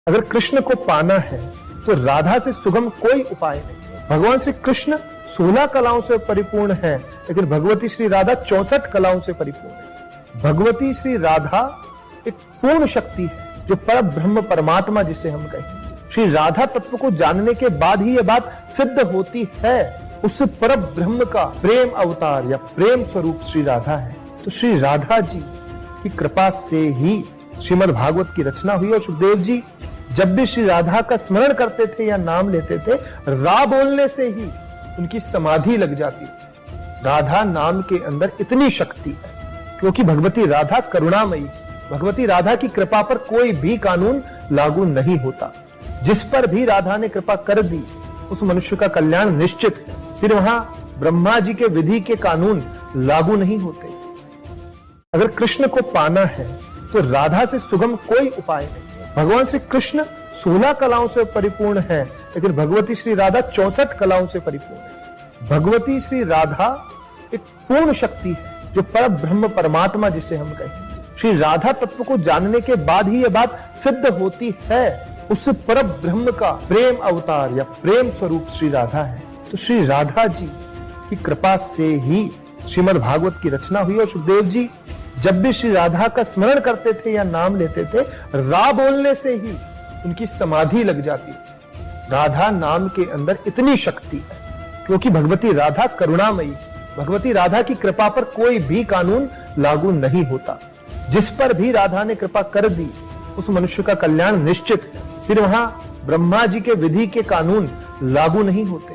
अगर कृष्ण को पाना है तो राधा से सुगम कोई उपाय नहीं। भगवान श्री कृष्ण 16 कलाओं से परिपूर्ण है, लेकिन भगवती श्री राधा 64 कलाओं से परिपूर्ण है। भगवती श्री राधा एक पूर्ण शक्ति है, जो पर ब्रह्म परमात्मा जिसे हम कहें। श्री राधा तत्व को जानने के बाद ही यह बात सिद्ध होती है। उस पर ब्रह्म का प्रेम अवतार या प्रेम स्वरूप श्री राधा है। तो श्री राधा जी की कृपा से ही श्रीमद् भागवत की रचना हुई। और सुखदेव जी जब भी श्री राधा का स्मरण करते थे या नाम लेते थे, रा बोलने से ही उनकी समाधि लग जाती। राधा नाम के अंदर इतनी शक्ति है, क्योंकि भगवती राधा करुणामयी। भगवती राधा की कृपा पर कोई भी कानून लागू नहीं होता। जिस पर भी राधा ने कृपा कर दी, उस मनुष्य का कल्याण निश्चित है। फिर वहां ब्रह्मा जी के विधि के कानून लागू नहीं होते। अगर कृष्ण को पाना है तो राधा से सुगम कोई उपाय नहीं। भगवान श्री कृष्ण 16 कलाओं से परिपूर्ण है, लेकिन भगवती श्री राधा 64 कलाओं से परिपूर्ण है। भगवती श्री राधा एक पूर्ण शक्ति है, जो पर ब्रह्म परमात्मा जिसे हम कहें। श्री राधा तत्व को जानने के बाद ही यह बात सिद्ध होती है। उस पर ब्रह्म का प्रेम अवतार या प्रेम स्वरूप श्री राधा है। तो श्री राधा जी की कृपा से ही श्रीमद् भागवत की रचना हुई। और सुखदेव जी जब भी श्री राधा का स्मरण करते थे या नाम लेते थे, रा बोलने से ही उनकी समाधि लग जाती। राधा नाम के अंदर इतनी शक्ति है, क्योंकि भगवती राधा करुणामयी। भगवती राधा की कृपा पर कोई भी कानून लागू नहीं होता। जिस पर भी राधा ने कृपा कर दी, उस मनुष्य का कल्याण निश्चित है। फिर वहां ब्रह्मा जी के विधि के कानून लागू नहीं होते।